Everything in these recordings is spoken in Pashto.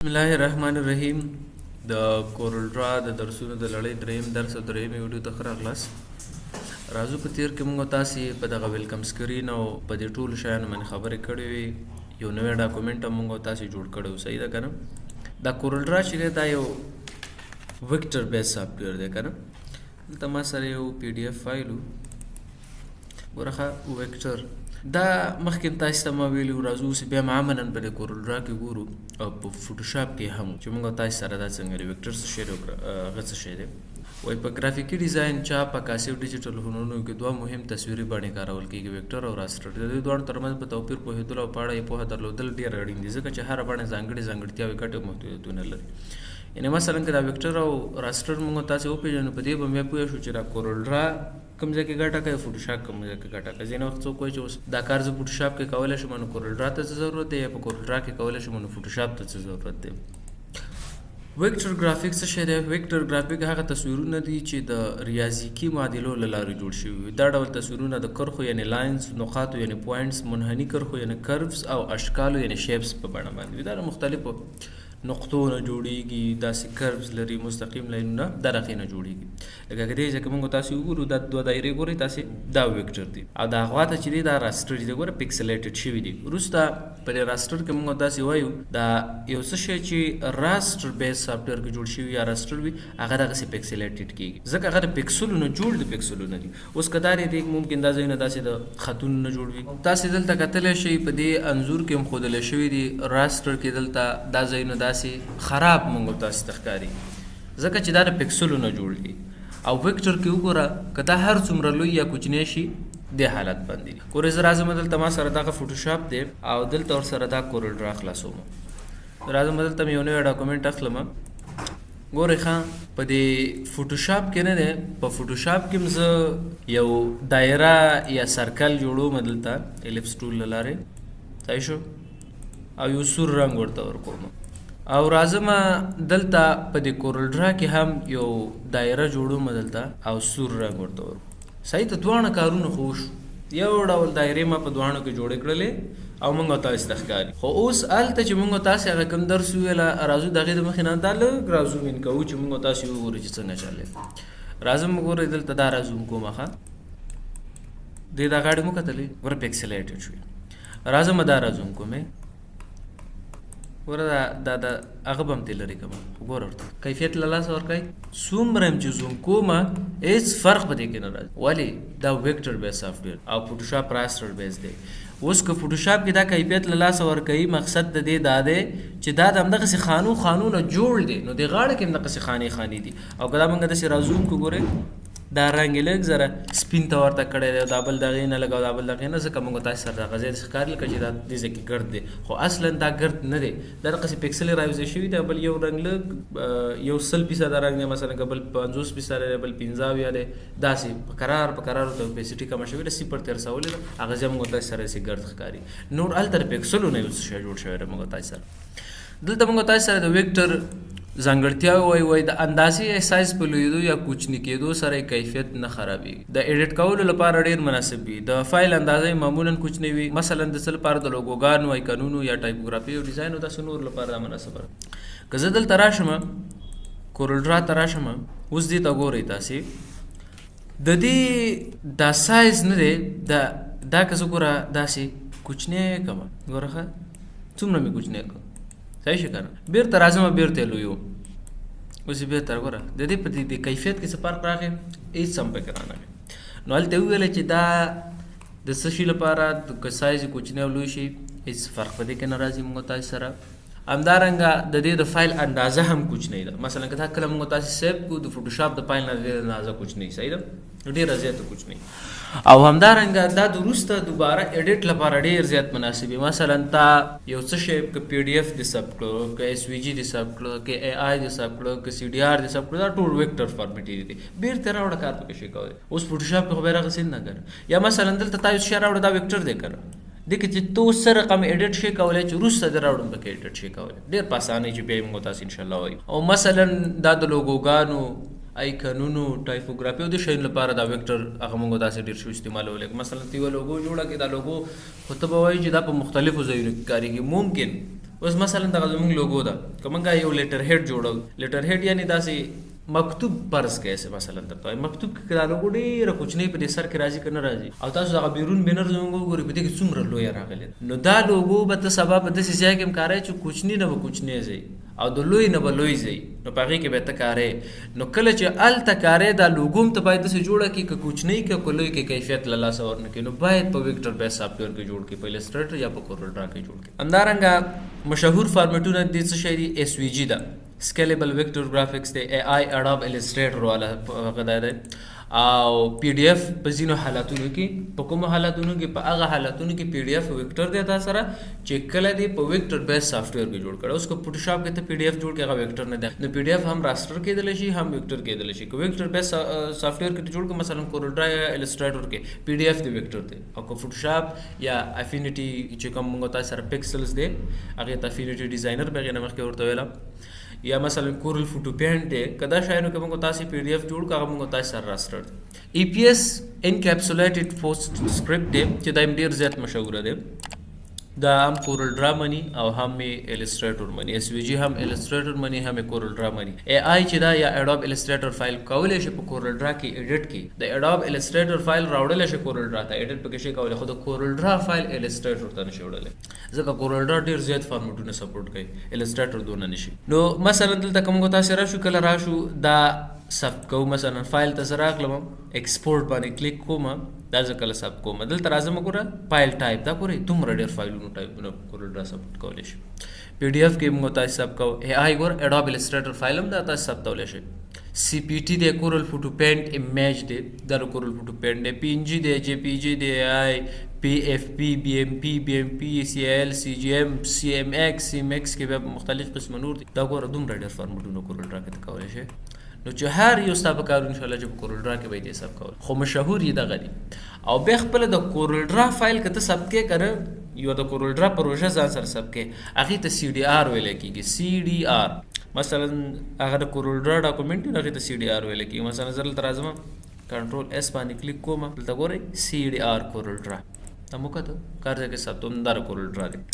بسم الله الرحمن الرحیم. د کورل ډرا د درسونو د لړۍ دریم درس او دریم ویډیو ته ښه راغلاست. راځو په تیر کې موږ تاسې په دغه ویلکم سکرین او په دې ټولو شیانو باندې خبرې کړې وي. یو نوی ډاکومنټ هم موږ تاسې جوړ کړی و. صحیح ده که نه؟ دا کورل ډرا چې دی دا یو ویکټر بیس سافټویر دی که نه. دلته ما سره یو پی ډي اف فایل و. ګوره ښه ویکټر دا مخکې تاسو ته ما ویلي وو. راځو اوس بیا هم عملاً په دې کورل ډرا کې ګورو او په فوټوشاپ کې هم چې موږ تاسو سره دا څنګه دی ویکټر څه شی دی هغه څه شی دی. وایي په ګرافیکي ډیزاین چاپ عکاسي او ډیجیټل هنرونو کې دوه مهم تصویري بڼې کارول کېږي، ویکټر او راسټر. د دې دواړو ترمنځ په توپیر پوهېدل او په اړه یې پوهه درلودل ډېر اړین دي، ځکه چې هره بڼه ځانګړې ځانګړتیاوې ګټې او محدودیتونه لري. یعنې مثلاً که دا ویکټر او راسټر موږ تاسې وپېژنو، په دې به بیا پوه شو چې دا کورل ډرا کوم ځای کې ګټه کوي، فوټوشاپ کوم ځای کې ګټه کوي. ځینې وخت څوک وایي چې اوس دا کار زه فوټوشاپ کې کولی شم نو کورل ډرا ته څه ضرورت دی، یا په کورل ډرا کې کولی شم نو فوټوشاپ ته څه ضرورت دی. ویکټر ګرافیک څه شی دی؟ ویکټر ګرافیک هغه تصویرونه دي چې د ریاضیکي معادلو له لارې جوړ شوي وي. دا ډول تصویرونه د کرښو یعنې لاینز، نقاطو یعنې پوینټس، منحني کرښو یعنې کرفز او اشکالو یعنې شیپس په بڼه باندې وي. دا له مختلفو نقطو نه جوړیږي، داسې کرفز لري، مستقیم لاینونه، دا رقې نه جوړیږي. لکه که دې ځای کې موږ تاسې وګورو دا دوه دایرې ګورئ تاسې، دا ویکټر دی او د هغه ته چې دی دا راسټر دی. ګوره پکسلیټډ شوي دي. وروسته په دې راسټر کې موږ داسې وایو دا یو څه شی چې راسټر بیس سافټویر کې جوړ شوي یا راسټر وي هغه دغسې پکسلیټډ کېږي، ځکه هغه د پکسلونو جوړ د پکسلونه دي. اوس که دا دی ممکن دا ځایونه داسې د خطونو نه جوړ وي. تاسې دلته کتلی شئ په دې انځور کې هم ښودلی شوي دي راسټر کې دلته دا ځایونه داسې خراب موږ تاسې ته ښکاري، ځکه چې دا د پکسلو نه جوړ دي. او ویکټر کې وګوره که دا هر څومره لوی یا کوچنی شي دې حالت باندې. ګورئ زه راځم دلته ما سره دغه فوټوشاپ دی او دلته ورسره دا کورل ډرا خلاصوم. راځم دلته مې یو نوی ډاکومنټ اخلم. ګورئ ښه په دې فوټوشاپ کې نه دی، په فوټوشاپ کې هم زه یو دایره یا سرکل جوړوم دلته الیپس ټول له لارې. صحیح شو؟ او یو سور رنګ ورته ورکوم. او راځم دلته په دې کورل ډرا کې هم یو دایره جوړوم دلته او سور رنګ ورته ورکوم. صحیح ته دواړه کارونه خو وشو. یو ډول دایرې ما په دواړو کې جوړې کړلې او موږ تاسې ته ښکاري. خو اوس هلته چې موږ تاسې هغه کوم درس وویله راځو د هغې د مخې نه دا لږ رازومین کوو چې موږ تاسې وګورو چې څنګه چلې. راځم وګورئ دلته دا رازوم کوم ښه دې دا غاړې مو کتلې ګوره پکسلیټډ شوې. راځم دا رازوم کومې ګوره دا هغه به هم ترې لرې کومه. ګوره ورته کیفیت له لاسه ورکوئ. څومره یم چې زوم کومه هېڅ فرق په دې کې نه راځي. ولې؟ دا ویکټر بیس سافټویر او فوټوشاپ راسټر بیس دی. اوس که فوټوشاپ کې دا کیفیت له لاسه ورکوي، مقصد د دې دا دی چې دا د همدغسې خانونه جوړ دی، نو دې غاړه کې هم دغسې خانې دي. او که دا موږ داسې رازوم کړو ګورئ دا رنګ یې لږ ذره سپین ته ورته کړی دی، دا بل دغې نه لږ او دا بل دغې نه، ځکه موږ تاسې سره دغه ځای ښکاري لکه چې دا دې ځای کې ګرد دی، خو اصلا دا ګرد نه دی، دا دغسې پکسلې راویځای شوي دی. بل یو رنګ لږ یو 100% رنګ دی، مثلا که بل 50% دی، بل 50 دی، داسې په قرار ورته اوپیسټي کمه شوې ده، 0 ته رسولې ده، هغه ځای موږ تاسې سره داسې ګرد ښکاري. نور هلته د پکسلو نه یو څه شی جوړ شوی دی موږ تاسې سره. دلته موږ تاسې سره د ویکټر ځانګړتیاوې وایي د اندازې احساس په لویېدو یا کوچني کېدو سره کیفیت نه خرابېږي. د ایډیټ کولو لپاره ډېر مناسب وي. د فایل اندازه معمولاً کوچنی وي، مثلا د څه لپاره د لوګوګانو، آیکنونو یا ټایپوګرافي او ډیزاین او داسې نور لپاره دا مناسبه ده. که زه دلته راشم کورل ډرا ته راشم، اوس دې ته ګورئ تاسې د دې دا سایز نه دی، دا که زه ګوره داسې کوچنی کړم، ګوره ښه څومره مې کوچنی کړم. صحیح شي که نه؟ بیرته راځم بیرته یې لویوم. اوس یې بیرته ګوره د دې په دې کیفیت کې څه فرق راغی؟ هېڅ هم پکې رانغی. نو هلته یې وویله چې دا د څه شي لپاره که سایز یې کوچنی او لوی شي هېڅ فرق په دې کې نه راځي موږ تاسې سره. همدارنګه د دې د فایل اندازه هم کوچنی ده. مثلا که دا کله موږ تاسې سیو کړو د فوټوشاپ د فایل نه ډېره اندازه کوچنی، صحیح ده، ډېره زیاته کوچنی. او همدارنګه دا د وروسته دوباره ایډیټ لپاره ډېر زیات مناسب وي. مثلا تا یو څه شی که پی ډي اف دې ثبت کړو، که ایس وي جي دې ثبت کړو، که اے آی دې ثبت کړو، که سی ډي آر دې ثبت کړو، دا ټول ویکټر فارمیټ دي، بیرته راوړه کار پکې شي کولی. اوس فوټوشاپ کې خو بیا هغسې نه کړه. یا مثلا دلته تا یو شی راوړه دا ویکټر دی کړه دې کې چې تو څه رقم ایډیټ شي کولی چې وروسته دې راوړم پکې ایډیټ شي کولی، ډېر په اسانۍ چې بیا یې موږ تاسې انشاءالله وایو. او مثلا دا د لوګوګانو، آیکنونو، ټایپوګرافي او د شیانو لپاره دا ویکټر هغه موږ داسې ډېر شو استعمالولی. مثلا ته یوه لوګو جوړه کړې، دا لوګو خو ته به وایي چې دا په مختلفو ځایونو کې کارېږي. ممکن اوس مثلا دغه زموږ لوګو ده که موږ یو لیټر هیډ جوړو لیټر هیډ یعنی داسې مکتوب فرض کیسه مثلا درته مکتوب کې دا لوګو ډېره کوچنۍ په دې سر کې راځي که نه راځي او تاسو دغه بیرون بینر زموږ وګورئ په دې کې څومره لویه راغلې نو دا لوګو به ته سبا په داسې ځای کې هم کاروې چې کوچني نه به کوچنی ځای او د لوی نه به لوی ځای نو په هغې کې به ته کارې نو کله چې هلته کارې دا لوګو هم ته باید داسې جوړه کړي که کوچنۍ که که لوی کې کیفیت له لاسه ورنه کړي نو باید په ویکټر بیس سافټویر کې جوړ کړي په السټریټر یا په کورل ډرا کې جوړ کړي همدارنګه مشهور فارمیټونه دې څه شی دي ایس وي جي ده سکیلیبل ویکټر گرافکس دی AI اډوب السټریټر والا هغه دی او PDF په ځینو حالاتونو کې په کومو حالاتونو کې په هغه حالاتونو کې PDF ویکټر دی تاسو سره چې کله دی په ویکټر بیس سافټویر کې جوړ کړه اوس کو فوټوشاپ کې ته PDF جوړ کې هغه ویکټر نه دی نو PDF هم راستر کېدل شي هم ویکټر کېدل شي کو ویکټر بیس سافټویر کې جوړ کې مثلا کورل ډرا یا السټریټر کې PDF دی ویکټر دی او کو فوټوشاپ یا افینټی چې کوم موږ تاسو سره پکسلز دی هغه ته افینټی ډیزاینر به نه مخکې ورته ویل یا مثلا کورل فوټو پینټ دی کدا شایانو کې موږ تاسو PDF جوړ کاغه موږ تاسو سره راستر EPS انکیپسولیټډ پوسټ سکرپټ دی چې دا ډیر زیات مشهور دی دا هم کورل ډرا مني او هم السټریټر مني SVG هم السټریټر مني هم کورل ډرا مني AI چې دا یا اډوب السټریټر فایل کولای شي په کورل ډرا کې ایډیټ کړي د اډوب السټریټر فایل راوړل شي کورل ډرا ته ایډیټ پکې شي کولای خو د کورل ډرا فایل السټریټر ته نشي وړل ځکه کورل ډرا ډیر زیات فارمیټونه سپورټ کوي السټریټر دونه نشي نو مثلا دلته کوم تاسو راشو کله راشو دا ثبت کوم مثلا فایل ته سره اخلم ایکسپورټ باندې کلیک کوم دا ځکه ثبت کوم دلته راځم ګوره فایل ټایپ دا ګوره دومره ډیر فایلونو ټایپونه کورل ډرا سپورټ کولی شي PDF کې موږ تاسو ثبت کوو AI ګور اډوب السټریټر فایل هم دا تاسو ثبتولی شي CPT دی کورل فوټو پینټ ایمیج دی دا کورل فوټو پینټ دی PNG دی JPG دی AI PFP BMP BMP CL CGM CMX CMX کې به مختلف قسم نور دي دا ګوره دومره ډیر فارمیټونه کورل ډرا کې کولی شي نو چې هر یو ستا په کار ان شاء الله چې په کورل ډرا کې به یې ثبت کول خو مشهور یې دغه دي او بیا خپل د کورل ډرا فایل که ته ثبت کې کنه یو د کورل ډرا پروژه ځان سره ثبت کې هغې ته CDR ویل کېږي CDR مثلا هغه د کورل ډرا ډاکومنټ هغې ته CDR ویل کېږي مثلا زه دلته راځم کنټرول S باندې کلیک کوم دلته ګورئ CDR کورل ډرا دا مو کته کار ځای کې ثبتوم دا کورل ډرا دی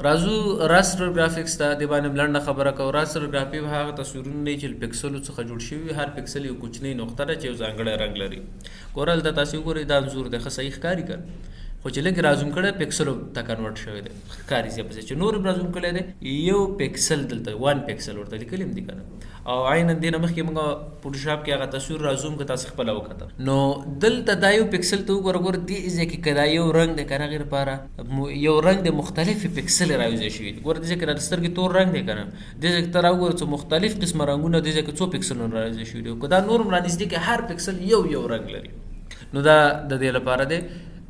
راځو راستر گرافیکس ته د باندې لنډه خبره کوو راستر ګرافي هغه تصویرونه دی چې پکسلو څخه جوړ شوي هر پکسل یو کوچنی نقطه ده چې یو ځانګړی رنګ لري ګورل د تاسو ګورئ دا انځور دی ښه صحیح ښکاري که خو چې لږ رازوم کړی پکسلو ته کنورټ شوی دی ښکاري پسې چې نور رازوم کړی دی یو پکسل دلته 1 پکسل ورته لیکلی هم دي که نه او عینا دې نه مخکې موږ فوټوشاپ کې هغه تصویر رازوم که تاسو خپله وکته نو دلته دا یو پکسل ته وګوره ګوره دې ځای کې که دا یو رنګ دی که نه هغې لپاره یو رنګ د مختلفې پکسلې راویځای شوي دي ګوره دې ځای کې د سترګې تور رنګ دی که نه دې ځای کې ته راوګوره څه مختلف قسمه رنګونه دې ځای کې څو پکسلونه راویځای شوي دي که دا نور هم رانږدې کې هر پکسل یو رنګ لري نو دا د دې لپاره دی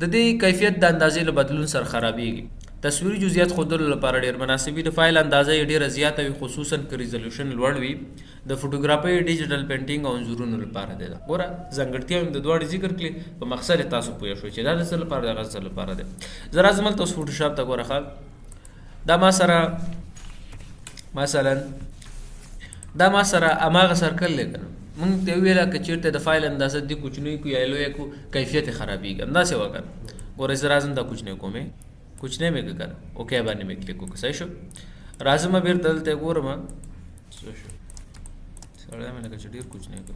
د دې کیفیت د اندازې له بدلون سره خرابېږي تصویري جزئیات ښودلو لپاره ډېر مناسب وي د فایل اندازه یې ډېره زیاته وي خصوصا که ریزولوشن لوړ وي د فوټوګرافۍ ډیجیټل پینټینګ او انځورونو لپاره دی ګوره ځانګړتیا د دواړې ذکر کړي په مقصد یې تاسو پوه شوئ چې دا د څه لپاره د هغه څه لپاره دی زه راځم هلته اوس فوټوشاپ ته ګوره ښه دا ما سره هماغه سرکل دی که نه مونږ ته ویله که چېرته د فایل اندازه دې کوچنی کو یا لویه کو کیفیت یې خرابېږي همداسې وکړه ګوره زه راځم دا کوچنی کوم کوچنی مې که کنه اوکې باندې مې کلیک وکړه صحیح شو راځم بېرته دلته ګورم څه شو سړی مې لکه چې ډېر کوچنی کړ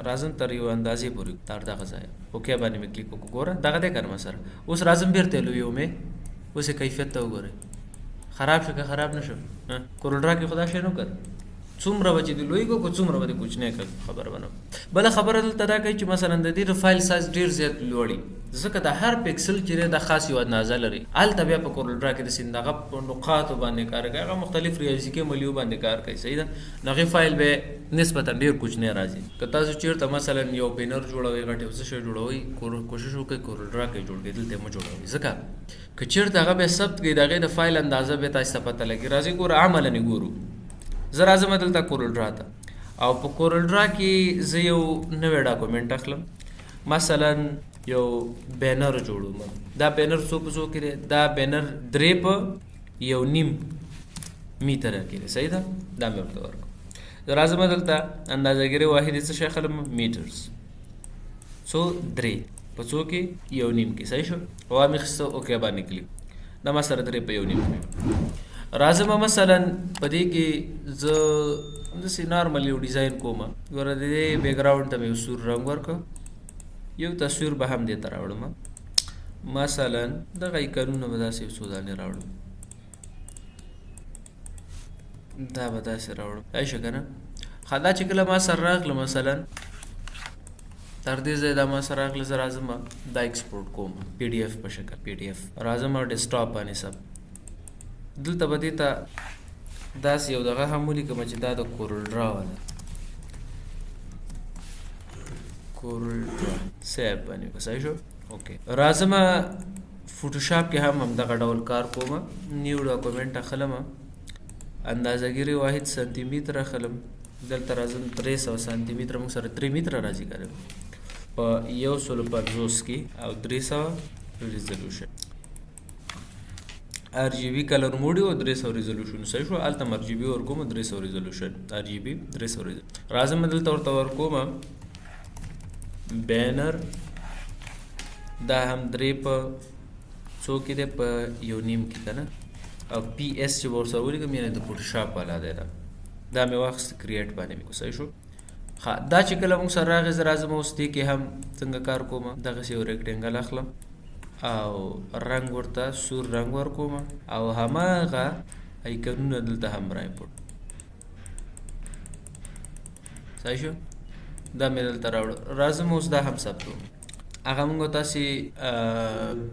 راځم تر یو اندازې پورې تر دغه ځایه اوکې باندې مې کلیک وکړو ګوره دغه دی که نه سره اوس راځم بېرته لوی مې اوس یې کیفیت ته وګورئ خراب شو که خراب نشو کورل ډرا کې خدا شی نو کړ څومره به چې د لوی کو څومره به د کوچنی خبر بنو بله خبره دلته دا کوي چې مثلا د دې فایل سایز ډېر زیات لوړي ځکه د هر پکسل چې د خاص یو اندازه لري هلته بیا په کورل ډرا کې د دغه په نقاطو باندې کار کوي هغه مختلف ریاضیکي عملیو باندې کار کوي صحیح ده نو هغې فایل به نسبتا ډېر کوچنی راځي که تاسو چېرته مثلا یو بینر جوړوئ غټ یو څه شی جوړوئ کوشش وکړئ کورل ډرا کې جوړ کړئ دلته مه جوړوئ ځکه که چېرته هغه بیا ثبت کړي د هغې د فایل اندازه بیا تاسو ته پته لګي راځئ ګوره عملا یې ګورو زه راځم دلته کورل ډرا ته او په کورل ډرا کې زه یو نوی ډاکومنټ اخلم مثلا یو بینر جوړوم دا بینر څو په څو کې دی دا بینر 3 په 1.5 میټره کې دی صحیح ده دا مې ورته ورکړو زه راځم دلته اندازه ګیرۍ واحد څه شی اخلم میټرز څو 3 په څو کې 1.5 کې صحیح شو او مې خسته اوکې باندې کلیک دا ما سره 3 په 1.5 کې راځم مثلا په دې کې زه داسې نارمل یو ډیزاین کوم ګوره د دې بیک ګراوند ته مې سور رنګ ورکړ یو تصویر به هم دې ته راوړم مثلا دغه ایکانونه به داسې څو دانې راوړم دا به داسې راوړم صحیح شو که نه ښه دا چې کله ما سره راغله مثلا تر دې ځای دا ما سره راغله زه راځم دا ایکسپورټ کوم پی ډي اف په شکل پی ډي اف راځم ډیسکټاپ باندې سب دلته به دې ته داسې یو دغه هم ولیکم چې دا د کورل ډرا ده کورل ډرا سیب باندې صحیح شو اوکې راځم فوټوشاپ کې هم دغه ډول کار کوم نیو ډاکومنټ اخلم اندازهګیری واحد سانتي متر اخلم دلته راځم 300 سانتي متر موږ سره 3 متر راځي کړم په 150 کې او 300 ریزولوشن RGB کلر موډ او 300 ریزولوشن صحیح شو الته RGB ورکوم 300 ریزولوشن RGB 300 راځم دلته ورته ورکوم بینر دا هم 3 په 100 کې ده په 1.5 کې کنه او پی اس چې ورسره ولیکم یعنی د فوټوشاپ والا دی دا مې واخیست کریټ باندې مې صحیح شو دا چې کله موږ سره راغی زه راځم اوس دې کې هم څنګه کار کوم دغسې یو ریکټینګل اخلم او رنګ ورته سور رنګ ورکوم او هماغه ایکنونه دلته هم راپورټ صحیح شو دا مې دلته راوړه راځم اوس دا هم ثبتوم هغه موږ تاسې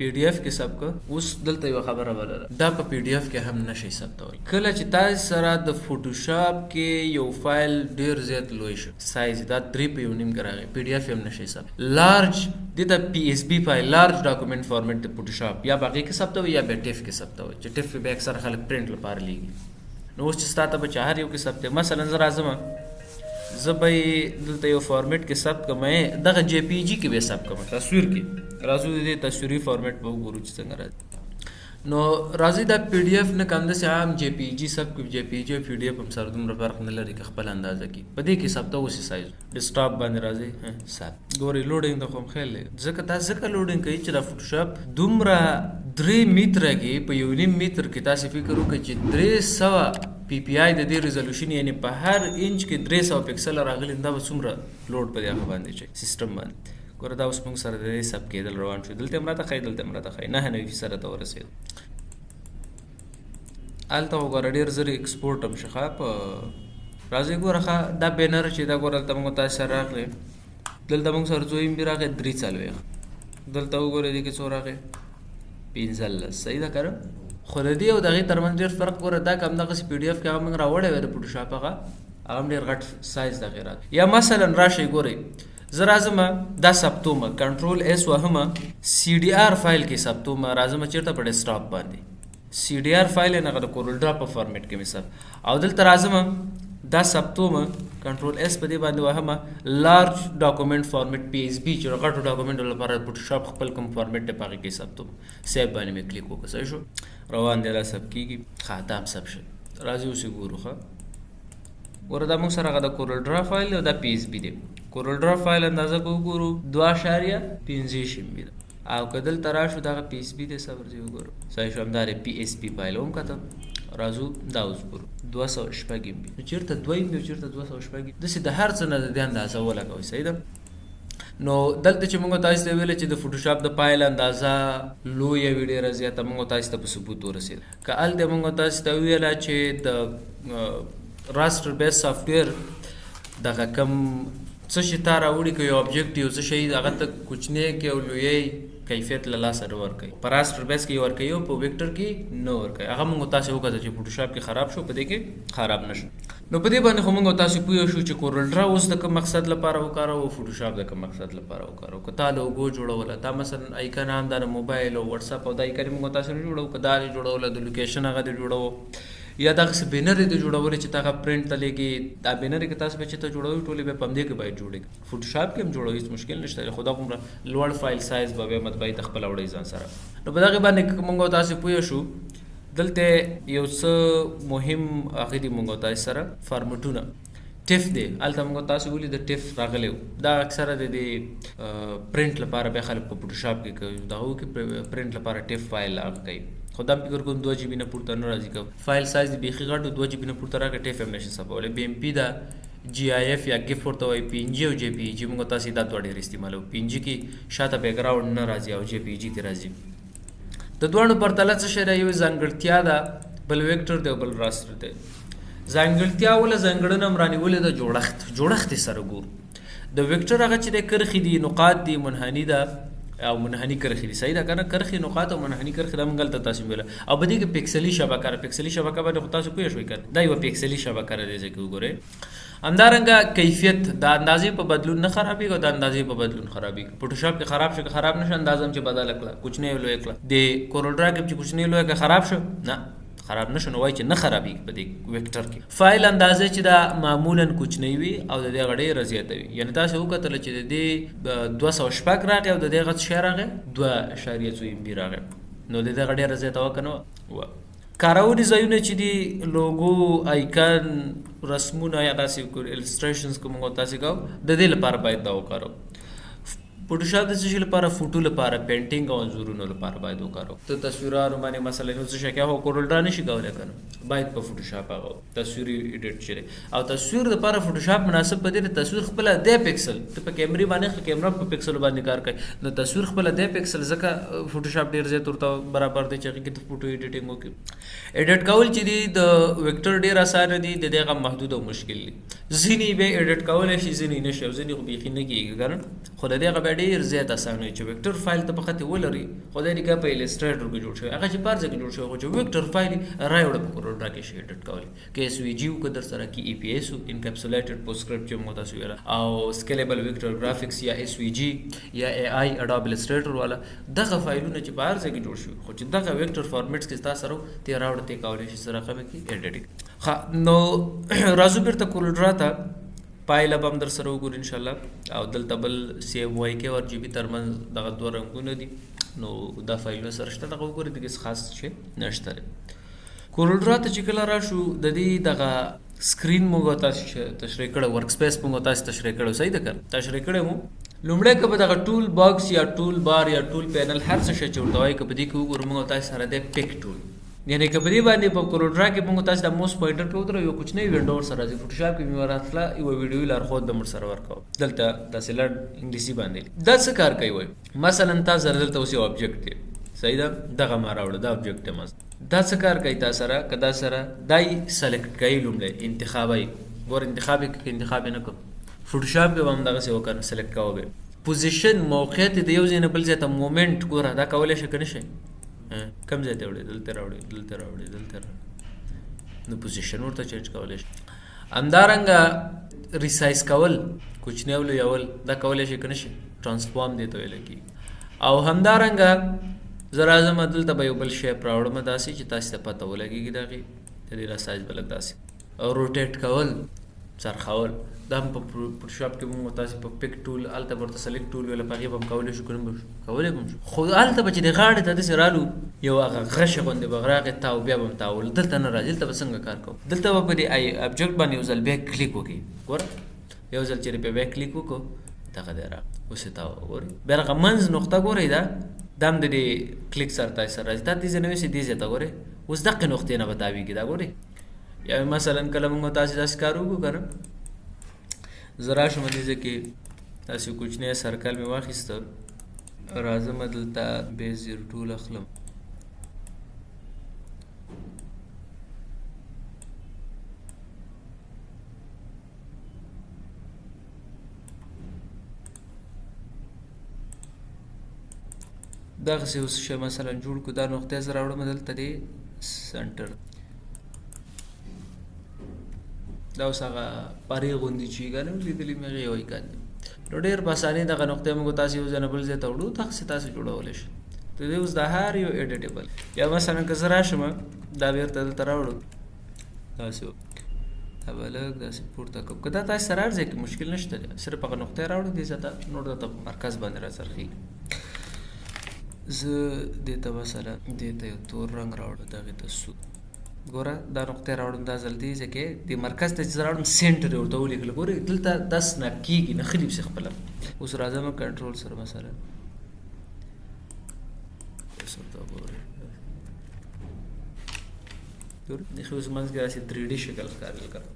پی ډي اف کې ثبت کړه اوس دلته یوه خبره ولره دا په پی ډي اف کې هم نشئ ثبتولی کله چې تاسې سره د فوټوشاپ کې یو فایل ډېر زیات لوی شو سایز دا 3 په 1.5 کې راغی پی ډي اف هم نشئ ثبت لارج دې ته پی اس بي فایل لارج ډاکومنټ فارمیټ د فوټوشاپ یا په هغې کې ثبتوئ یا بیا ټیف کې ثبتوئ چې ټیف بیا اکثر خلک پرنټ لپاره لیږي نو اوس چې ستا ته به چې هر یو کې ثبت مثلا زه راځم زه به یې دلته یو فارمیټ کې ثبت کړم دغه جی پی جي کې به یې ثبت کړم تصویر کې راځو د دې تصویري فارمیټ به وګورو چې څنګه راځي نو راځي دا پی ډي اف نه کم داسې عام جی پی جي ثبت کړو جی پی جي او پی ډي اف هم سره دومره فرق نه لري که خپل اندازه کې په دې کې ثبتوو چې سایز ډیسکټاپ باندې راځي ثبت ګورئ لوډینګ ته خو هم خیال دی ځکه دا ځکه لوډینګ کوي چې دا فوټوشاپ دومره 3 متره کې په 1.5 متر کې تاسې فکر وکړئ چې 300 پی پی آی د دې ریزولوشن یعنی په هر انچ کې 300 پکسل راغلي دا به څومره لوډ په دې باندې چې سیستم باندې ګوره دا اوس موږ سره د دې سب کېدل روان شو دلته هم راته ښایي دلته هم راته ښایي 9 سره ته ورسېد هلته وګوره ډېر زر ایکسپورټ هم شه ښه په راځئ ګوره ښه دا بینر چې دا ګوره هلته موږ تاسې سره راغلی دلته موږ سره څو MB راغی 3 دلته وګورئ دې کې څو راغی 15 صحیح ده که خو د دې او د هغې ترمنځ ډېر فرق ګوره دا که همدغسې پی ډي اف کې هغه موږ راوړی وی د فوټوشاپ هغه هم ډېر غټ سایز د هغې راغی یا مثلا راشئ ګورئ زه راځم دا ثبتومه کنټرول اس وهمه سی ډي آر فایل کې ثبتومه راځم چېرته په ډیسکټاپ باندې سی ډي آر فایل یې هغه د کورل ډرا په فارمیټ کې مې ثبت او دلته راځم دا ثبتومه کنټرول اس په دې باندې وهمه لارج ډاکومنټ فارمیټ پی ایس بي چې غټو ډاکومنټو لپاره فوټوشاپ خپل کوم فارمیټ دی په هغې کې ثبتوم سیب باندې مې کلیک وکړه صحیح شو روان دی را ثبت کېږي ښه دا هم ثبت شو راځي اوس یې ګورو ښه ګوره دا موږ سره هغه د کورل ډرا فایل دی او دا پی ایس بي دی کورل ډرا فایل اندازه که وګورو 2.5 MB ده او که دلته راشو دغه پی ایس بي دی صبر ځای وګورو صحیح شو همدا پی ایس بي فایل هم کته راځو دا اوس ګورو 206 MB چېرته 2 MB او چېرته 206 داسې د هر څه نه د دې اندازه ولګوئ صحیح ده نو دلته چې موږ تاسو ته ویل چې د فوټوشاپ د فایل اندازه لویه وي ډېره زیاته موږ تاسو ته په ثبوت ورسېد که هلته موږ تاسو ته وویله چې د راستر بیس سافټویر دغه کم څه شي تا راوړي که یو ابجکټ یو څه شی هغه ته کوچنی کې او لویی کیفیت له لاسه نه ورکوي په راستر بیس کې ورکوي او په ویکټر کې نه ورکوي هغه موږ تاسې وکړه چې فوټوشاپ کې خراب شو په دې کې خراب نه شو نو په دې باندې خو موږ تاسې پوه شو چې کورل ډرا اوس د کوم مقصد لپاره وکاروو او فوټوشاپ د کوم مقصد لپاره وکاروو که تا لوګو جوړوله تا مثلا ایکن هم دا د موبایل او وټساپ او دا ایکن موږ تاسې نه جوړوو که دا دې جوړوله د لوکیشن هغه دې جوړوو یا دغسې بینر دې جوړولې چې تا هغه پرنټ ته لېږي دا بینر کې تاسو به چې ته جوړوئ ټولې به په همدې کې باید جوړېږي فوټوشاپ کې هم جوړوئ هېڅ مشکل نشته خو دا دومره لوړ فایل سایز به بیا مطبعې ته خپله وړئ ځان سره نو په دغې باندې موږ تاسې پوه شو دلته یو څه مهم هغې دي موږ تاسې سره فارمټونه ټیف دی هلته موږ تاسو ولید د ټیف راغلی دا اکثره د پرنټ لپاره بیا خلک په فوټوشاپ کې کوي دغه کې پرنټ لپاره ټیف فایل هغه کوي خو دا فکر کوم 2 GB نه پورته نه راځي که فایل سایز بیخي غټ 2 GB نه پورته راکړه ټیف هم نشي صفولی بي ام پي دا GIF یا GIF ورته وایي PNG او JPEG موږ تاسې دا دوه ډېر استعمالوو PNG کې شاته بیکګراونډ نه راځي او JPEG کې راځي د دواړو پرتله څه شی ده یو ځانګړتیا ده بل ویکټر دی او بل راستر دی ځانګړتیا ولا ځانګړنه هم رانیولې ده جوړښت یې سره ګورو د ویکټر هغه چې دی کرښې دي نقاط دي منحني ده او منحني کرښې دي صحیح ده که نه کرښې نقاط او منحني کرښې دا موږ هلته تاسو ویله او په دې کې پکسلي شبکه ده پکسلي شبکه باندې خو تاسو پوه شوئ که دا یوه پکسلي شبکه ده دې ځای کې وګورئ همدارنګه کیفیت د اندازې په بدلون نه خرابېږي او د اندازې په بدلون خرابېږي فوټوشاپ کې خراب شو که خراب نه شو اندازه هم چې بدله کړه کوچنۍ لویه کړه د کورل ډرا کې چې کوچنۍ لویه که خراب شو نه خراب نشو نو وایي چې نه خرابېږي په دې ویکټر کې فایل اندازه چې دا معمولا کوچنۍ وي او د دې هغه ډېره زیاته وي یعنې تاسو وکتله چې د دې 206 راغی او د دې هغه څه شی راغی 2.2 MB راغی نو د دې هغه ډېره زیاته وه که نه وه کارونې ځایونه چې دي لوګو آیکن رسمونه یا داسې السټریشنز که موږ تاسې کوو د دې لپاره باید دا وکارو فوټوشاپ د څه شي لپاره فوټو لپاره پینټینګ او انځورونو لپاره باید وکارو ته تصویرانو باندې مثلا یو څه شی کې هو کورل ډرا نشي کولی که نه باید په فوټوشاپ هغه تصویر ایډیټ شي او تصویر دپاره فوټوشاپ مناسب په دې تصویر خپله دی پکسل ته په کیمرې باندې کیمره په پکسلو باندې کار کوي نو تصویر خپله دی پکسل ځکه فوټوشاپ ډېر زیات ورته برابر دی چې هغې کې ته فوټو ایډیټینګ وکړي ایډیټ کول چې دي د ویکټر ډېر اسانه دي د دې هغه محدود او مشکل دي ځینې بیا ایډیټ کولی شي ځینې نه شي او ځینې خو بیخي نه کېږي که نه خو د دې هغه بیا ډېر زیات اسانه وي چې ویکټر فایل ته په خطې ولري خو دا یې په السټریټر کې جوړ شوی هغه چې په هر ځای کې جوړ شوی خو چې ویکټر فایل یې رایوړه په کورل ډرا کې شي ایډیټ کولی که SVG وکړه در سره کې EPS انکپسولیټډ پوسټسکرپټ چې موږ تاسو ویله او سکیلیبل ویکټر ګرافکس یا SVG یا AI اډوب السټریټر والا دغه فایلونه چې په هر ځای کې جوړ شوي خو چې دغه ویکټر فارمیټس کې ستا سره ته راوړه ته کولی شي سره هغه کې ایډیټینګ نو راځو بیرته کورل ډرا ته پایله به هم در سره وګورو انشاءالله او دلته بل CMYK او RGB ترمنځ دغه دوه رنګونه دي نو دا فایلونه سره شته دغه وګورئ دغه خاص شی نشته دی کورل ډرا ته چې کله راشو د دې دغه سکرین موږ تاسو تشریح کړی ورک سپیس موږ تاسو تشریح کړی صحیح ده که تشریح کړی مو لومړی که په دغه ټول باکس یا ټول بار یا ټول پینل هر څه شی چې ورته وایي که په دې کې وګورو موږ تاسو سره دی پیک ټول یعنی که په دې باندې په کورل ډرا کې موږ تاسو د موس پوینټر په ودرو یو کوچنی وینډو ور سره راځي فوټوشاپ کې مې وراتله یو ویډیو لارښود به موږ سره ورکوو دلته داسې لړ انګلیسي باندې دا څه کار کوي وایي مثلا تا سره دلته اوس یو آبجیکټ دی صحیح ده دغه ما راوړه دا آبجیکټ دی دا څه کار کوي تا سره که دا سره دا یې سلیکټ کوي لومړی انتخابوي ګور انتخاب یې انتخاب یې نه کوم فوټوشاپ کې به هم دغسې وکړه سلیکټ کوو به پوزیشن موقعیت د یو ځای نه بل ځای ته مومنټ ګوره دا کولی شي که نه شي کم ځای ته وړي دلته راوړي نو پوزیشن ورته چینج کولی شي همدارنګه ریسایز کول کوچنی او لویول دا کولی شي که نه شي ټرانسفارم دې ته ویلی کېږي او همدارنګه زه راځم دلته به یو بل شیپ راوړم داسې چې تاسو ته پته ولګېږي د هغې د دې سایز به لږ داسې او روټیټ کول څرخول دا هم په فوټوشاپ کې موږ تاسو په پک ټول هلته به ورته سلیکټ ټول ویله په هغې به هم کولی شو که نه به شو کولی به هم شو خو هلته به چې د غاړې ته داسې رالو یو هغه غشې غوندې به راغې تاو بیا به هم تاول دلته نه راځي دلته به څنګه کار کوو دلته به په دې ابجیکټ باندې یو ځل بیا کلیک وکړي ګوره یو ځل چې پې بیا کلیک وکړو دغه دی راغی اوس یې تاو ګورئ بیا هغه منځ نقطه ګورئ دا هم د دې کلیک سره تاسو سره راځي دا دې ځای نه ویسي دې ځای ته ګورئ اوس دقې نقطې نه به تاویږي دا ګورئ یا مثلا کله موږ تاسې داسې کار وکړو که نه زه راشم دې ځای کې تاسې کوچنی سرکل مې واخیسته راځم دلته بیس 02 اخلم دغسې اوس شی مثلا جوړ کړو دا نقطې زه راوړم دلته دې سنټر دا اوس هغه پرې غوندې چې که نه لیدلي مې هغې یو ایکن دی نو ډېر په اسانۍ دغه نقطې موږ تاسې یو ځای نه بل ځای ته وړو دغسې تاسې جوړولی شئ د دې اوس دا هر یو ایډیټیبل یا مثلا که زه راشم دا بېرته دلته راوړو داسې دا به لږ داسې پورته کوم که دا تاسې سره هر ځای کې مشکل نشته دی صرف هغه نقطې راوړو دې ځای ته نور درته په مرکز باندې راڅرخېږي زه دې ته مثلا دې ته یو تور رنګ راوړو دغې ته سود ګوره دا نقطې راوړم دا ځل دی چې د مرکز ته چې راوړم سنټر ورته ولیکل ګوره دلته دا سنپ کېږي نه خلیب سي خپله اوس راځم کنټرول سره مثلا نښې اوس منځ کې داسې 3D شکل ښکارېدل کړه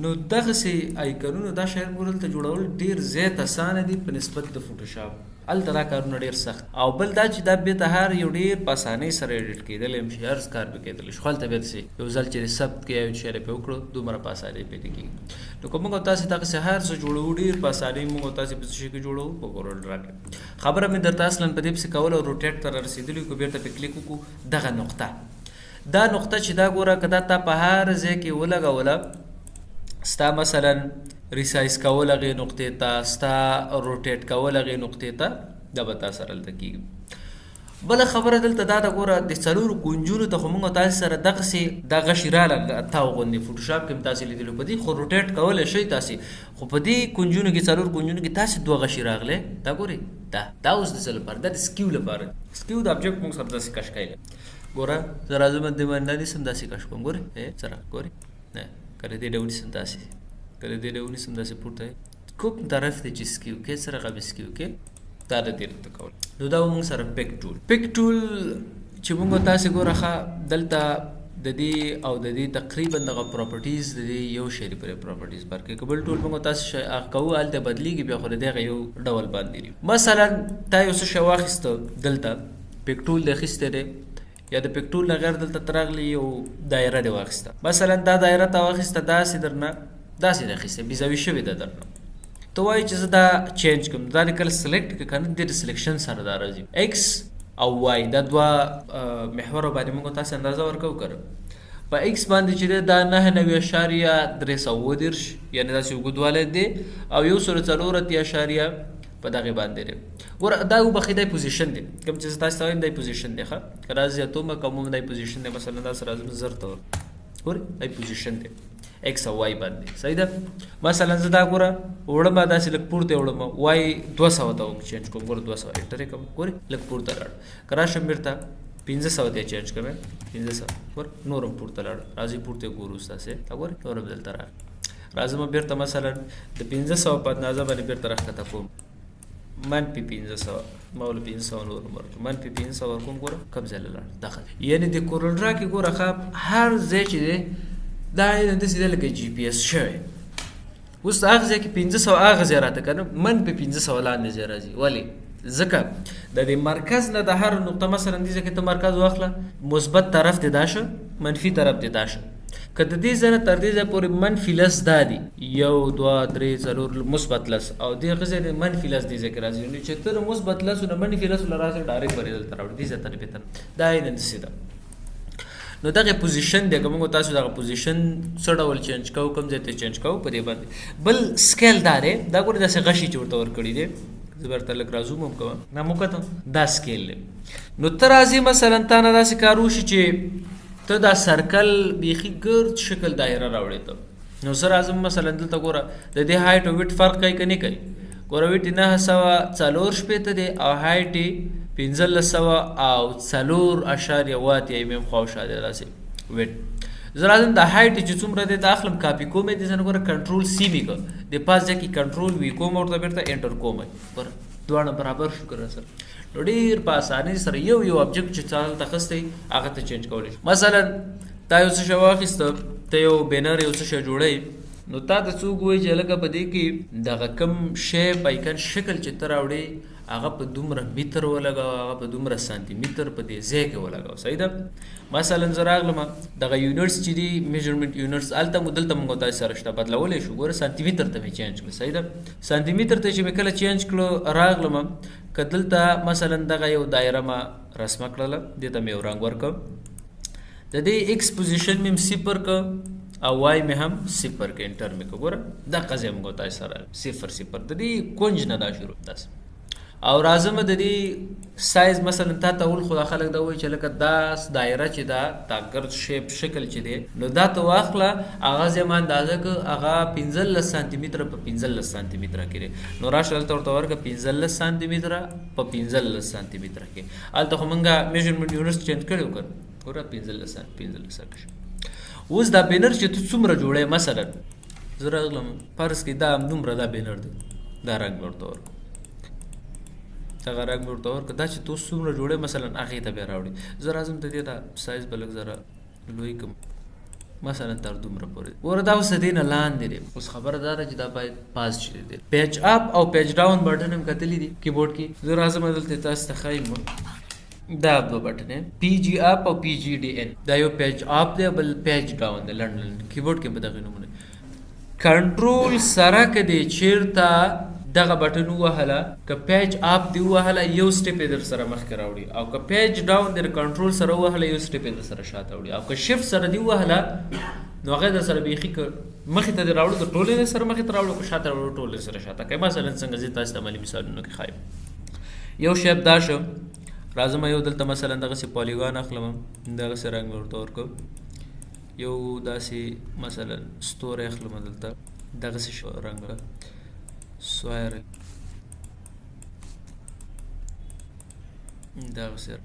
نو دغسې آیکنونو دا شیان ګوره دلته جوړول ډېر زیات اسانه دي په نسبت د فوټوشاپ هلته دا کارونه ډېر سخت او بل دا چې دا بېرته هر یو ډېر په اسانۍ سره ایډیټ کېدلی هم شي هر څه کار پې کېدلی شي خو هلته بېرته سي یو ځل چې ثبت کې یو شی پې وکړو دومره په اسانۍ پېته کېږي نو که موږ او تاسې دغسې هر څه جوړوو ډېر په اسانۍ موږ او تاسې په څه شي کې جوړوو په کورل ډرا کې خبره مې درته اصلا په دې پسې کول او روټیټ ته را رسېدلي که بېرته پې کلیک وکړو دغه نقطه دا نقطه چې دا ګوره که دا تا په هر ځای کې ولګوله ستا مثلا ریسایز کول هغې نقطې ته ستا روټیټ کول هغې نقطې ته دا به تا سره هلته کېږي بله خبره دلته دا ده ګوره د څلورو کونجونو ته خو موږ او تاسې سره دغسې دا غشي راله تاو غوندې فوټوشاپ کې هم تاسې لیدلو په دې خو روټیټ کولی شئ تاسې خو په دې کونجونو کې څلور کونجونو کې تاسې دوه غشي راغلی دا ګورئ دا اوس د څه لپاره دا د سکیو لپاره سکیو د ابجکټ موږ سره داسې کش کولی ګوره زه راځم دې باندې نیسم داسې کش کوم ګورئ سره ګورئ نه کله دې ډول نیسم داسې کله دې ډول نیسم داسې پورته کوم طرف دی چې سکیو کې سره غوې سکیو کې دا د دې ته کول نو دا موږ سره پک ټول چې موږ تاسو ګوره ښه دلته د دې او د دې تقریبا دغه پراپرټیز د دې یو شی لري پراپرټیز برکې قبل ټول موږ تاسو کوو الته بدلیږي بیا خو دغه یو ډول باندې مثلا تا یو څه شی واخیسته دلته پک ټول د اخیسته دی یا د پک ټول نه غیر دلته تراغلی یو دایره دی واخیسته مثلا دا دایره تا واخیسته داسې درنه داسې راخیسته بیزاوي شوې ده درنه ته وایي چې زه دا چینج کوم دا کله سلیکټ که کنه د سلیکشن سره دا راځي ایکس او وای دا دوه محورو باندې موږ تاسو اندازه ورکو کړو په ایکس باندې چې دا 9.3 یعنی دا چې وګدواله دی او 1.4 په دغه باندې دی ګوره دا یو بخیدای پوزیشن دی کوم چې تاسو وایم دی پوزیشن دی ښه راځي ته کوم دی پوزیشن دی مثلا دا سره راځم زر ته ګوره دی پوزیشن دی ایکس او وای باندې صحیح ده مثلا زه دا ګوره وړم داسې لږ پورته وړم وای 200 ته چینج کوم ګوره 200 انټر کوم ګوره لږ پورته لاړ کراشم بیرته 1500 ته چینج کوم 1500 ګوره نورم پورته لاړ راځي پورته ګورو تاسو ګوره نور بدلته راځم بیرته مثلا د 1500 په اندازه باندې بیرته راخته کوم منفي 1500 مول 500 نور مرګ منفي 500 ورکوم ګوره کم ځای لاړ داخل یعنی د کورل ډرا کې ګوره هر ځای چې دی دا د سیده لکه جی پی اس شوی اوس هغه ځای کې 1500 هغه ځای راته کنه منفي 500 لاندې ځای راځي ولې ځکه د دې مرکز نه د هر نقطه مثلا دې ځکه ته مرکز واخله مثبت طرف ته داشه منفي طرف ته داشه کله دې ځنه تر دې ځای پورې منفي لس دادي 1 2 3 4 مثبت لس او دې غزه منفي لس دې ذکر راځي نو چې تر مثبت لس او منفي لس لراځي ډایرکټ بریدل تر دې ځای ته پیتن دا نه سیده نو دغه پوزیشن دی کوم تاسو دغه پوزیشن څه ډول چینج کوو کوم ځای ته چینج کوو په دې باندې بل سکیل دار دا ګوره داسې غشي چې ورته ورکړي دی زبرته لک رازوم هم کوم نه مو کته دا سکیل نو تر ازي مثلا تا نه داسې کار وشي چې ته دا سرکل بیخي ګرد شکل دایره راوړې ته نو سره اعظم مثلا دلته ګوره د دې هایټ او ویډ فرق کوي کني کوي ګوره ویډ 9.4 شپته دی او هایټ 1500 او 4.8 یم خو شاده راسي ویډ زرادم د هایټ چې څومره دی داخلم کاپی کومه دي څنګه ګوره کنټرول سی می کو د پاس ځکه کنټرول وی کوم ورته بیرته انټر کوم ګوره دوه برابر شو کړه سره ډیر په اسانۍ سره یو ابجیکټ چې څال تخستې هغه ته چینج کولی مثلا تا یو څه شی واخیسته ته یو بینر یو څه شی جوړی نو تا ته څوک وایي چې لکه په دې کې دغه کم شی پایکن شکل چې ته راوړې هغه په دومره متر ولګاو هغه په دومره سانتي متر په دې ځای کې ولګاو صحیح ده مثلا زه راغلم دغه یونټس چې دي میجرمنټ یونټس هلته مو دلته موږ تاسو سره شته بدلولی شو ګوره سانتي متر ته مې چینج کړه صحیح ده سانتي متر ته چې مې کله چینج کړو راغلم که دلته مثلا دغه یو دایره ما رسمه کړله دې ته مې یو رنګ ورکړم د دې ایکس پوزیشن مې صفر کړ او وای مې هم صفر کې انټر مې کړ ګوره دغه ځای موږ تاسو سره صفر د دې کونج نه دا شروع داس او راځم د دې سایز مثلا تا ته ول خو خلک دا وایي چې لکه دا دایره چې دا ګرد شیپ شکل چې دی نو دا ته واخله هغه ځای ما اندازه که هغه 15 سانتي متر په 15 سانتي متر کې نو راشه دلته ورته ورکړه 15 سانتي متر په 15 سانتي متر کې هلته خو موږ میجرمنټ یونټس چینج کړی وکړ ګوره 15 سانتي اوس دا بینر چې ته څومره جوړې مثلا زه راغلم فرض کړي دا دومره دا بینر دی دا رنګ ورته ورکړو دغه رنګ ورته ورکړه دا چې تو څومره جوړې مثلا هغې ته بیا راوړي زه راځم د دې دا سایز به لږ ذره لوی کړم مثلا تر دومره پورې ګوره دا اوس د دې نه لاندې دی اوس خبره دا ده چې دا باید پاس شي دی پیج اپ او پیج ډاون بټن هم کتلی دي کیبورډ کې زه راځم دلته تاسو ته ښایم دا دوه بټن پی جی اپ او پی جی ډي ان دا یو پیج اپ دی بل پیج ډاون دی لنډ کیبورډ کې به دغه نومونه کنټرول سره کدی چیرته دغه بټن وهله که پیج اپ دی وهله یو سټپ در سره مخکې راوړي او که پیج ډاون در کنټرول سره وهله یو سټپ در سره شاته وړي او که شیفت سره دی وهله نو هغه در سره بیخي مخې ته راوړو د ټولې سره مخې ته راوړو که شاته راوړو ټولې سره شاته کوي مثلا څنګه زه تاسو ته عملي مثالونه کې ښایم یو شیپ دا شو راځم یو دلته مثلا دغسې پالیګان اخلم دغسې رنګ ورته ورکړم یو داسې مثلا ستوری اخلم دلته دغسې رنګ سویر دغسې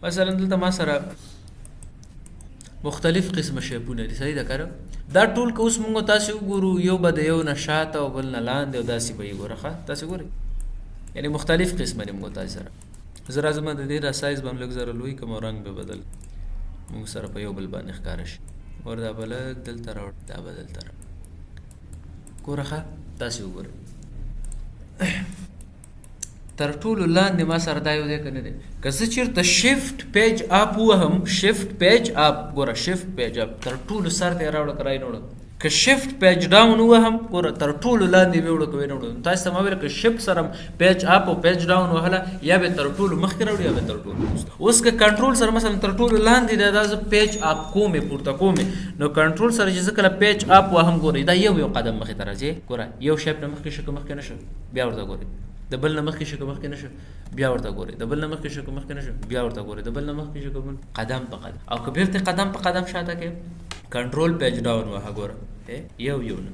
مثلا دلته ما سره مختلف قسمه شیپونه دي صحیح ده که دا ټول که اوس مونږ تاسې وګورو یو به د یو نه شاته او بل نه لاندې او داسې به یې ګوره ښه تاسې ګورئ یعنې مختلف قسمه دي مونږ تاسې سره زه راځم د دې دا سایز به هم لږ ذره لوی کړم او رنګ به بدل مونږ سره په یو بل باندې ښکاره شي ګوره دا به لږ دلته راوړ دا به دلته راوړ ګوره ښه داسې وګورئ تر ټولو لاندې ما سره دا یو دی که نه دی که زه چېرته شفت پیج اپ وهم شفت پیج اپ ګوره شفت پیج اپ تر ټولو سر ته یې راوړه که رای نه وړه که شفت پیج ډاون وهم ګوره تر ټولو لاندې مې وړه که ویې نه وړه تاسو ته ما ویل که شفت سره پیج اپ او پیج ډاون وهله یا به تر ټولو مخکې راوړي یا به تر ټولو اوس که کنټرول سره مثلا تر ټولو لاندې دی دا زه پیج اپ کومې پورته کومې نو کنټرول سره چې زه کله پیج اپ وهم ګورئ دا یو قدم مخې ته راځي ګوره یو شیپ نه مخکې شو که مخکې نه شو بیا ورته ګورئ د بل نه مخکې شو که مخکې نه شو بیا ورته ګورئ د بل نه مخکې شو که مخکې نه شو بیا ورته ګورئ د بل نه مخکې شو که قدم په قدم او که بیرته قدم په قدم شاته کې کنټرول پیج ډاون وهه ګوره یو نه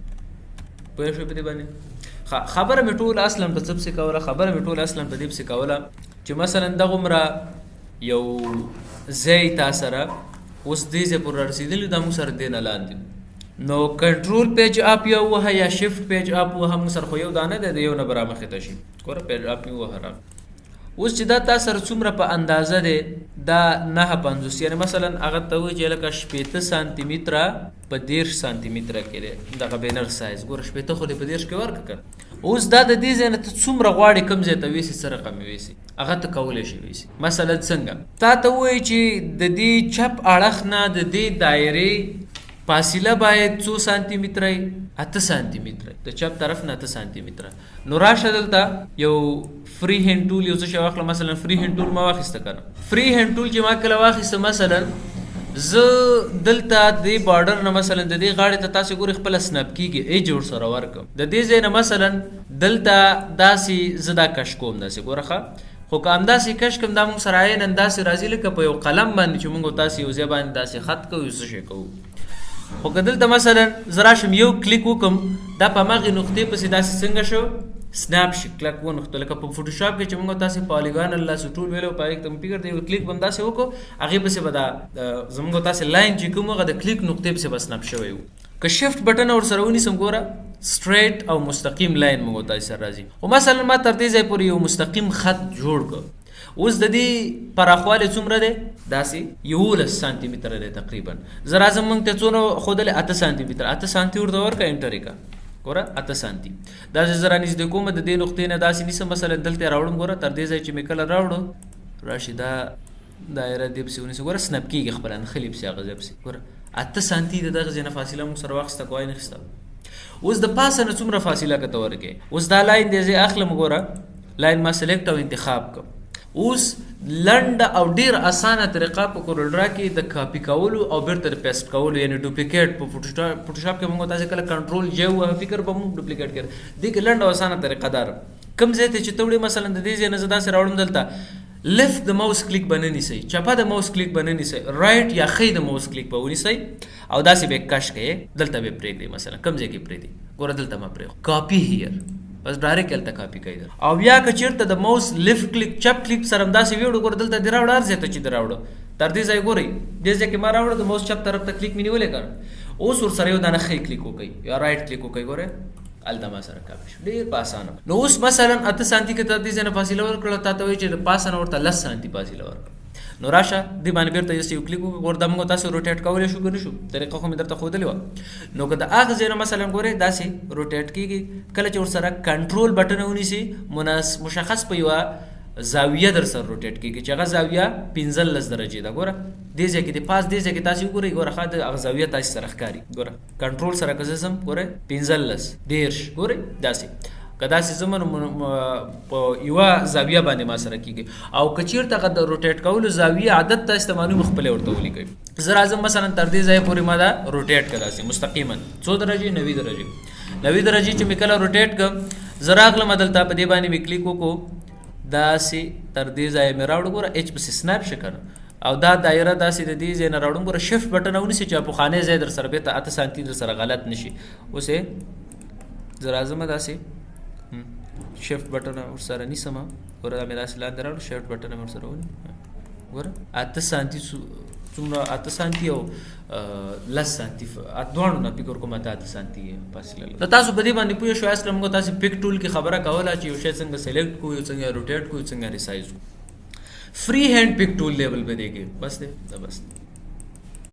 پوه شوې په دې باندې خبره مې ټول اصلا په څه پسې کوله خبره مې ټول اصلا په دې پسې کوله چې مثلا دغومره یو ځای تا سره اوس دې ځای پورې رسېدلي دا موږ سره دې نه لاندې نو کنټرول پیج اپ یو وهه یا شفت پیج اپ وهه موږ سره خو یو دانه دی د یو نه به رامخې ته شي ګوره پیج اپ مې وهه را اوس چې دا تا سره څومره په اندازه دی دا 9.50 یعنې مثلا هغه ته وایي چې لکه 15 سانتي متره په 10 سانتي متره کې دی دغه بینر سایز ګوره 15 خو دې په 10 کې ورکړه که اوس دا د دې ځای نه ته څومره غواړې کوم ځای ته ویسي څه رقم ویسي هغه ته کولی شي ویسي مثلا څنګه تا ته وایي چې د دې چپ اړخ نه د دې دایرې فاصله باید 2 سانتی متره 8 سانتی متره د چپ طرف نه 8 سانتی متره نو راشه دلته یو فری هند ټول یو څه شی واخله مثلا فری هند ټول ما واخیسته کنه فری هند ټول چې ما کله واخیسته مثلا زه دلته د بارډر نه مثلا د دې غاړې ته تاسو ګوري خپل سنپ کیږي ای جوړ سره ورکم د دې ځای نه مثلا دلته داسې زدا کش کوم داسې ګورخه خو که همداسې کش کوم دا موږ سره عین انداسې راځي لکه په یو قلم باندې چې موږ تاسې یو ځای باندې داسې خط کوو څه شی کوو خو که دلته مثلا زه راشم یو کلیک وکم دا په همغې نقطې پسې داسې څنګه شو سناپ شي کلک ونښتو لکه په فوټوشاپ کې چې موږ تاسې پالیګان الله ټول ویلو په هغې ته مو فکر دی یو کلیک به هم داسې وکړو هغې پسې به دا زموږ تاسې لاین چې کوم هغه د کلیک نقطې پسې به سناپ شوی و که شفت بټن ورسره ونیسم ګوره سټریټ او مستقیم لاین موږ تاسې سره راځي خو مثلا ما تر دې ځای پورې یو مستقیم خط جوړ کړ اوس د دې پراخوالی څومره دی داسې 11 سانتي متره دی تقریبا زه راځم موږ ته څونه ښودلی 8 سانتي متره 8 سانتي ورته ورکړه انټر یې کړه ګوره 8 سانتي داسې زه رانږدې کوم د دې نقطې نه داسې نیسم مثلا دلته یې راوړم ګوره تر دې ځای چې مې کله راوړو راشي دا دایره دې پسې ونیسم ګوره سنپ کېږي خپله نښلي پسې هغه ځای پسې ګوره 8 سانتي د دغه ځای نه فاصله موږ سره واخیسته کوای نه اخیسته اوس د پاسه نه څومره فاصله که ته ورکې اوس دا لاین دی زه اخلم ګوره لاین ما سلیکټ او انتخاب کړم اوس لنډه او ډیر اسانه طریقه په کورلډرا کې د کاپی کولو او بیرته د پیسټ کولو یعنی ډوپلیکیټ په فوټوشاپ کې موږ تاسو کله کنټرول جی او فکر به موږ ډوپلیکیټ کړو دې کې لنډه او اسانه طریقه دار کم ځای ته چې توړي مثلا د دې ځای نه زدا سره راوړم دلته لیفت د ماوس کلیک باندې نیسئ چپه د ماوس کلیک باندې نیسئ رائټ یا خې د ماوس کلیک باندې نیسئ او داسې به کش کړئ دلته به پرېږدئ مثلا کم ځای کې پرېږدئ ګوره دلته ما پرېږدم کاپی هیر بس ډایرکټ هلته کاپي کوي او یا که چېرته د ماوس لیفت کلیک چپ کلیک سره همداسې ویوړو ګوره دلته دې راوړه هر ځای ته چې دې راوړه تر دې ځای ګورئ دې ځای کې ما راوړه د موس چپ طرف ته کلیک مې نیولې کړ اوس ورسره یو دانه ښی کلیک وکړئ یا رایټ کلیک وکړئ ګورئ هلته ما سره کاپي شو ډېر په اسانه. نو اوس مثلا 8 سانتي کې تر دې ځای نه فاصله ورکړه تا ته وایي چې د پاسه نه ورته 10 سانتي فاصله ورکړه. نو راشه دې باندې بېرته یو کلیک وکړو ورته موږ تاسو روټیټ کولی شو که نه شو طریقه خو مې درته ښودلې وه. نو که د هغه ځای نه مثلا ګورئ داسې روټیټ کېږي کله چې ورسره کنټرول بټن ونیسي مشخص په یوه زاویه در سره روټیټ کېږي چې هغه زاویه 15 درجې ده. ګوره دې ځای کې د پاس دې ځای کې تاسې وګورئ ګوره ښه د هغه زاویه تاسې سره ښکاري ګوره کنټرول سره که زه ځم ګورئ 15 10 ګورئ داسې که داسې ځم نو په یوه زاویه باندې ما سره کېږي او که چېرته هغه د روټیټ کولو زاویې عادت تاسې ته معلوم خپلې ورته ولیکئ. زه راځم مثلا تر دې ځایه پورې ما دا روټیټ کړه داسې مستقیما 100 درجې 90 درجې چې مې کله روټیټ کړم زه راغلم دلته په دې باندې مې کلیک وکړو داسې تر دې ځایه مې راوړو ګوره اچ پسې سنپ شه کنه او دا دایره داسې د دې ځای نه راوړم ګوره شفت بټن ونیسئ چې پخوانی ځای در سره بېرته 8 سانتي در سره غلط نشي. اوس یې زه راځم داسې شفت بټن ورسره نیسم ګوره دا مې داسې لاندې راوړو شفت بټن مې ورسره ونیو ګوره 8 سانتي څومره 8 سانتي او 10 سانتي دواړو نه فکر کوم 8 سانتي فاصله لري. تاسو په دې باندې پوه شوئ موږ تاسو پک ټول کې خبره کوله چې یو شی څنګه سلیکټ کوو څنګه روټیټ کوو څنګه ریسایز کوو. Free hand pick tool level पे देखिए बस